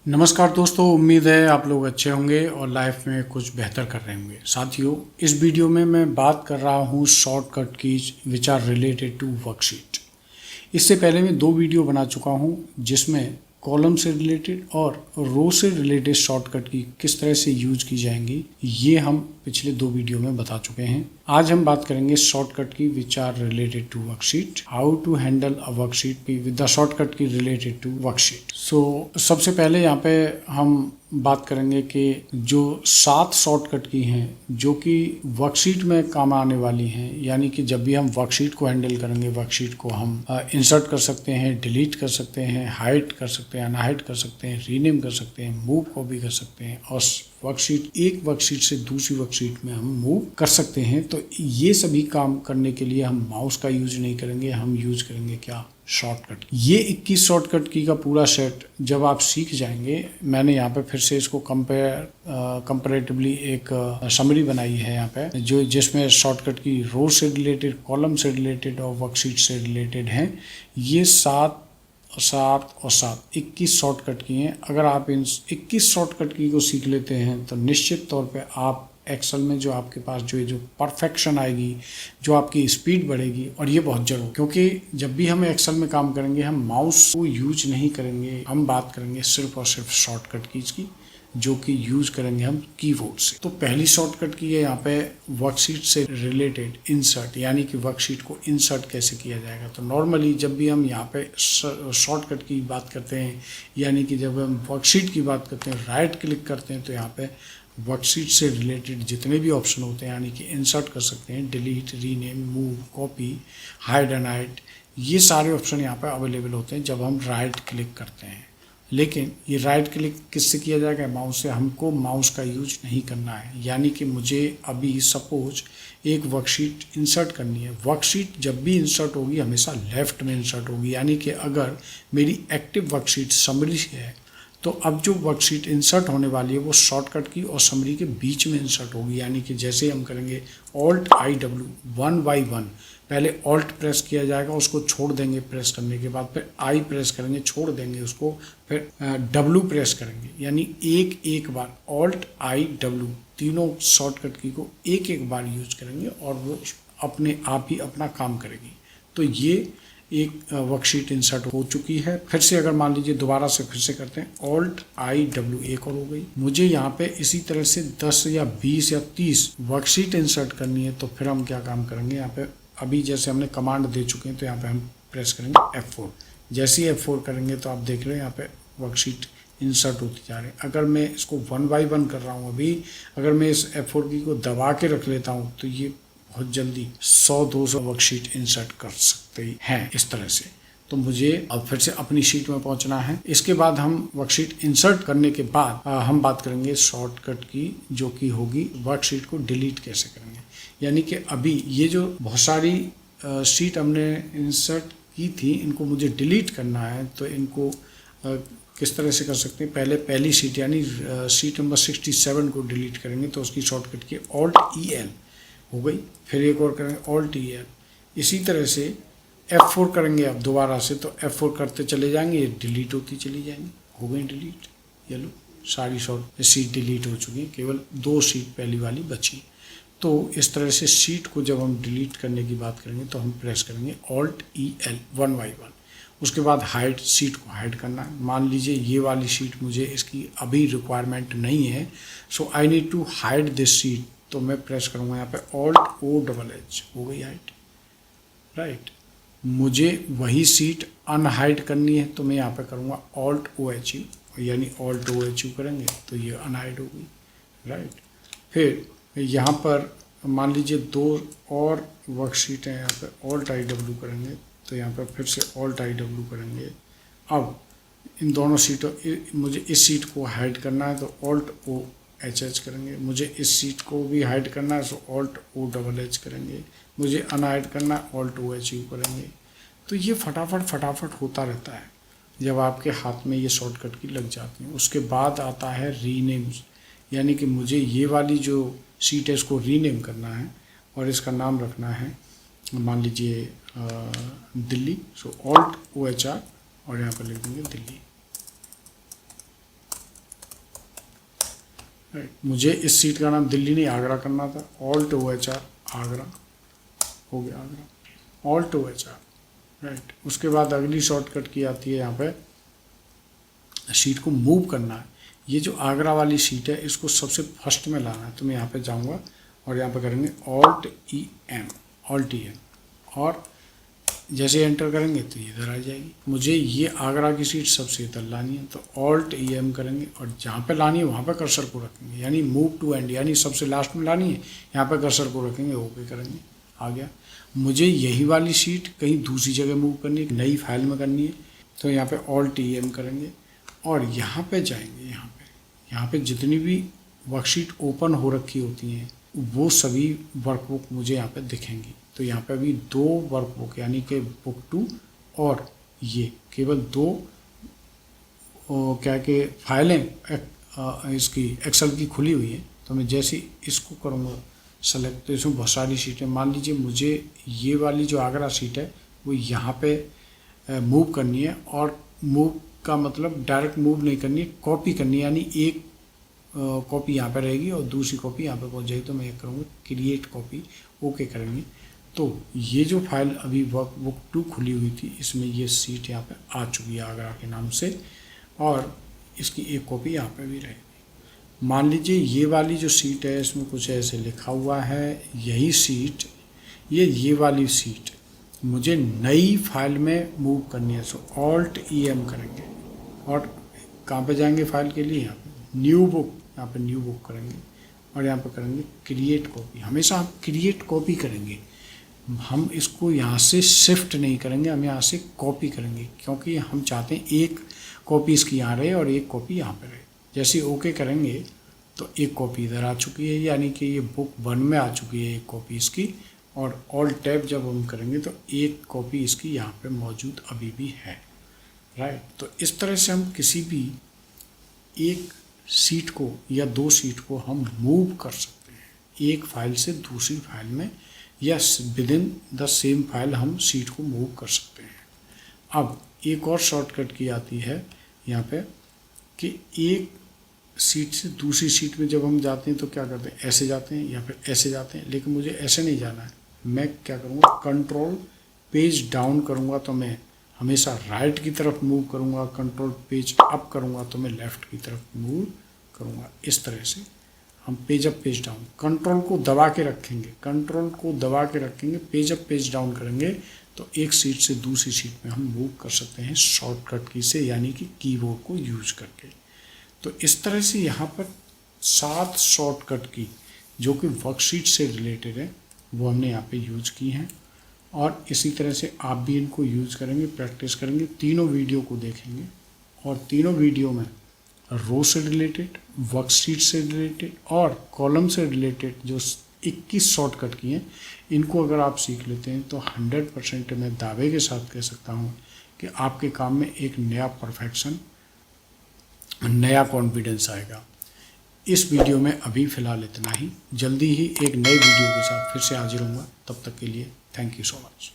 नमस्कार दोस्तों, उम्मीद है आप लोग अच्छे होंगे और लाइफ में कुछ बेहतर कर रहे होंगे। साथियों, इस वीडियो में मैं बात कर रहा हूँ shortcut keys which are related to worksheet. इससे पहले मैं 2 वीडियो बना चुका हूँ जिसमें कॉलम से रिलेटेड और रो से रिलेटेड शॉर्टकट की किस तरह से यूज की जाएंगी, ये हम पिछले 2 वीडियो में बता चुके हैं। आज हम बात करेंगे shortcut key which are related to worksheet, how to handle a worksheet with the shortcut key related to worksheet. सबसे पहले यहाँ पे हम बात करेंगे कि जो 7 शॉर्टकट की हैं जो कि वर्कशीट में काम आने वाली हैं, यानी कि जब भी हम वर्कशीट को हैंडल करेंगे, वर्कशीट को हम इंसर्ट कर सकते हैं, डिलीट कर सकते हैं, हाइड कर सकते हैं, अनहाइड कर सकते हैं, रीनेम कर सकते हैं, मूव को भी कर सकते हैं और वर्कशीट एक वर्कशीट से दूसरी वर्कशीट में हम मूव कर सकते हैं। तो ये सभी काम करने के लिए हम माउस का यूज नहीं करेंगे, हम यूज करेंगे क्या, शॉर्टकट। ये 21 शॉर्टकट की का पूरा सेट जब आप सीख जाएंगे, मैंने यहाँ पे फिर से इसको कंपैरेटिवली एक समरी बनाई है यहाँ पे, जो जिसमें शॉर्टकट की रो से रिलेटेड, कॉलम से रिलेटेड और वर्कशीट से रिलेटेड हैं। ये 7 और 7 21 शॉर्टकट की हैं। अगर आप इन 21 शॉर्टकट की को सीख लेते हैं तो निश्चित तौर पे आप एक्सेल में जो आपके पास जो परफेक्शन आएगी, जो आपकी स्पीड बढ़ेगी, और ये बहुत जरूर, क्योंकि जब भी हम एक्सेल में काम करेंगे हम माउस को यूज नहीं करेंगे, हम बात करेंगे सिर्फ और सिर्फ शॉर्टकट कीज की, जो कि यूज करेंगे हम कीबोर्ड से। तो पहली शॉर्टकट की है यहाँ पे वर्कशीट से रिलेटेड इंसर्ट, यानी कि वर्कशीट को इंसर्ट कैसे किया जाएगा। तो नॉर्मली जब भी हम यहाँ पे शॉर्टकट की बात करते हैं, यानी कि जब हम वर्कशीट की बात करते हैं, राइट क्लिक करते हैं तो यहाँ पे वर्कशीट से रिलेटेड जितने भी ऑप्शन होते हैं, यानी कि इंसर्ट कर सकते हैं, delete, rename, move, copy, hide and hide, ये सारे ऑप्शन यहाँ पे अवेलेबल होते हैं जब हम राइट क्लिक करते हैं। लेकिन ये राइट क्लिक किससे किया जाएगा, माउस से। हमको माउस का यूज नहीं करना है, यानी कि मुझे अभी सपोज एक वर्कशीट इंसर्ट करनी है। वर्कशीट जब भी इंसर्ट होगी हमेशा लेफ्ट में इंसर्ट होगी, यानी कि अगर मेरी एक्टिव वर्कशीट समरी है तो अब जो वर्कशीट इंसर्ट होने वाली है वो शॉर्टकट की और समरी के बीच में इंसर्ट होगी। यानी कि जैसे हम करेंगे Alt+I+W 1 बाई 1, पहले Alt प्रेस किया जाएगा, उसको छोड़ देंगे, प्रेस करने के बाद फिर I प्रेस करेंगे, छोड़ देंगे उसको, फिर W प्रेस करेंगे, यानी एक बार Alt+I+W तीनों शॉर्टकट की को एक बार यूज करेंगे और वो अपने आप ही अपना काम करेगी। तो ये एक वर्कशीट इंसर्ट हो चुकी है। फिर से अगर मान लीजिए दोबारा से फिर से करते हैं, Alt+I+W एक और हो गई। मुझे यहाँ पे इसी तरह से 10 या 20 या 30 वर्कशीट इंसर्ट करनी है, तो फिर हम क्या काम करेंगे, यहाँ पे अभी जैसे हमने कमांड दे चुके हैं तो यहाँ पे हम प्रेस करेंगे F4। जैसे ही F4 करेंगे तो आप देख रहे हैं यहाँ पे वर्कशीट इंसर्ट होती जा रही है। अगर मैं इसको 1 बाई 1 कर रहा हूँ, अभी अगर मैं इस F4 की को दबा के रख लेता हूँ तो ये बहुत जल्दी 100-200 वर्कशीट इंसर्ट कर सकते हैं इस तरह से। तो मुझे अब फिर से अपनी शीट में पहुंचना है। इसके बाद हम वर्कशीट इंसर्ट करने के बाद हम बात करेंगे शॉर्टकट की, जो कि होगी वर्कशीट को डिलीट कैसे करेंगे। यानी कि अभी ये जो बहुत सारी शीट हमने इंसर्ट की थी, इनको मुझे डिलीट करना है, तो इनको किस तरह से कर सकते हैं। पहले पहली शीट यानी शीट नंबर 67 को डिलीट करेंगे, तो उसकी शॉर्टकट की Alt+EL हो गई। फिर एक और करेंगे Alt+EL, इसी तरह से F4 करेंगे अब दोबारा से, तो F4 करते चले जाएंगे, ये डिलीट होती चली जाएंगी, हो गई डिलीट। ये लो सारी शीट डिलीट हो चुकी है, केवल 2 शीट पहली वाली बची। तो इस तरह से शीट को जब हम डिलीट करने की बात करेंगे तो हम प्रेस करेंगे Alt+EL 1 बाई 1। उसके बाद हाइड, शीट को हाइड करना है। मान लीजिए ये वाली शीट मुझे इसकी अभी रिक्वायरमेंट नहीं है, so I need to hide this sheet, तो मैं प्रेस करूँगा यहाँ पे Alt+O+H, हो गई हाइड, राइट। मुझे वही सीट अनहाइड करनी है तो मैं यहाँ पे करूँगा Alt+OHU, यानी Alt+OHU करेंगे तो ये अनहाइड हो गई, राइट। फिर यहाँ पर मान लीजिए 2 और वर्कशीट हैं, यहाँ पे Alt+I+W करेंगे तो यहाँ पर फिर से Alt+I+W करेंगे। अब इन दोनों सीटों, मुझे इस सीट को हाइड करना है तो Alt+OHH करेंगे, मुझे इस सीट को भी हाइड करना है तो Alt+O+H करेंगे, मुझे अनहाइड करना है Alt+OHU करेंगे। तो ये फटाफट होता रहता है जब आपके हाथ में ये शॉर्टकट की लग जाती हैं। उसके बाद आता है रीनेम, यानी कि मुझे ये वाली जो सीट है इसको रीनेम करना है और इसका नाम रखना है, मान लीजिए दिल्ली। सो Alt+OHR और यहाँ पर लिख देंगे दिल्ली, राइट। मुझे इस सीट का नाम दिल्ली नहीं आगरा करना था, ऑल्ट OHR आगरा हो गया, आगरा ऑल्ट OHR, राइट। उसके बाद अगली शॉर्टकट की आती है, यहाँ पे शीट को मूव करना है। ये जो आगरा वाली शीट है इसको सबसे फर्स्ट में लाना है, तो मैं यहाँ पे जाऊँगा और यहाँ पे करेंगे ऑल्ट EM, और जैसे एंटर करेंगे तो ये इधर आ जाएगी। मुझे ये आगरा की सीट सबसे इधर लानी है, तो ऑल्ट EM करेंगे और जहाँ पे लानी है वहाँ पे कर्सर को रखेंगे, यानी मूव टू एंड, यानी सबसे लास्ट में लानी है, यहाँ पे कर्सर को रखेंगे, ओके करेंगे, आ गया। मुझे यही वाली सीट कहीं दूसरी जगह मूव करनी है, नई फाइल में करनी है, तो यहाँ पे ऑल्ट EM करेंगे और यहाँ पे जाएंगे। यहाँ पे जितनी भी वर्कशीट ओपन हो रखी होती हैं वो सभी वर्कबुक मुझे यहाँ पे दिखेंगी। तो यहाँ पे अभी 2 वर्कबुक यानी कि बुक 2 और ये केवल 2 क्या के फाइलें इसकी एक्सेल की खुली हुई है। तो मैं जैसे इसको करूँगा सेलेक्ट, तो इसमें बहुत सारी सीटें, मान लीजिए मुझे ये वाली जो आगरा सीट है वो यहाँ पे मूव करनी है, और मूव का मतलब डायरेक्ट मूव नहीं करनी है, कॉपी करनी है, यानी एक कॉपी यहाँ पे रहेगी और दूसरी कॉपी यहाँ पे पहुँच जाएगी। तो मैं ये करूँगा क्रिएट कॉपी, ओके करेंगे। तो ये जो फाइल अभी बुक 2 खुली हुई थी इसमें ये सीट यहाँ पे आ चुकी है आगरा के नाम से, और इसकी एक कॉपी यहाँ पे भी रहेगी। मान लीजिए ये वाली जो सीट है इसमें कुछ ऐसे लिखा हुआ है, यही सीट, ये वाली सीट मुझे नई फाइल में मूव करनी है, सो ऑल्ट EM करेंगे और कहाँ पे जाएंगे फाइल के लिए, यहाँ पे न्यू बुक, यहाँ पे न्यू बुक करेंगे और यहाँ पे करेंगे क्रिएट कॉपी। हमेशा हम क्रिएट कॉपी करेंगे, हम इसको यहाँ से शिफ्ट नहीं करेंगे, हम यहाँ से कॉपी करेंगे, क्योंकि हम चाहते हैं एक कॉपी इसकी यहाँ रहे और एक कॉपी यहाँ पे रहे। जैसे ओके करेंगे तो एक कॉपी इधर आ चुकी है, यानी कि ये बुक 1 में आ चुकी है एक कॉपी इसकी, और ऑल टैब जब हम करेंगे तो एक कॉपी इसकी यहाँ पे मौजूद अभी भी है, राइट। तो इस तरह से हम किसी भी एक सीट को या 2 सीट को हम मूव कर सकते हैं एक फाइल से दूसरी फाइल में, या with in the same file हम सीट को मूव कर सकते हैं। अब एक और शॉर्टकट की आती है यहाँ पे कि एक सीट से दूसरी सीट में जब हम जाते हैं तो क्या करते हैं, ऐसे जाते हैं या फिर ऐसे जाते हैं, लेकिन मुझे ऐसे नहीं जाना है। मैं क्या करूँगा, कंट्रोल पेज डाउन करूँगा तो मैं हमेशा राइट की तरफ मूव करूँगा, कंट्रोल पेज अप करूँगा तो मैं लेफ़्ट की तरफ मूव करूँगा। इस तरह से हम page up page down, control को दबा के रखेंगे, पेज अप पेज डाउन करेंगे तो एक सीट से दूसरी सीट में हम मूव कर सकते हैं शॉर्टकट की से, यानी कि कीबोर्ड को यूज करके। तो इस तरह से यहाँ पर 7 शॉर्टकट की जो कि वर्कशीट से रिलेटेड है वो हमने यहाँ पे यूज की हैं, और इसी तरह से आप भी इनको यूज करेंगे, प्रैक्टिस करेंगे, तीनों वीडियो को देखेंगे, और तीनों वीडियो में रो से रिलेटेड, वर्कशीट से रिलेटेड और कॉलम से रिलेटेड जो 21 शॉर्टकट की हैं, इनको अगर आप सीख लेते हैं तो 100% मैं दावे के साथ कह सकता हूँ कि आपके काम में एक नया परफेक्शन, नया कॉन्फिडेंस आएगा। इस वीडियो में अभी फ़िलहाल इतना ही, जल्दी ही एक नए वीडियो के साथ फिर से हाजिर होऊंगा। तब तक के लिए थैंक यू सो मच।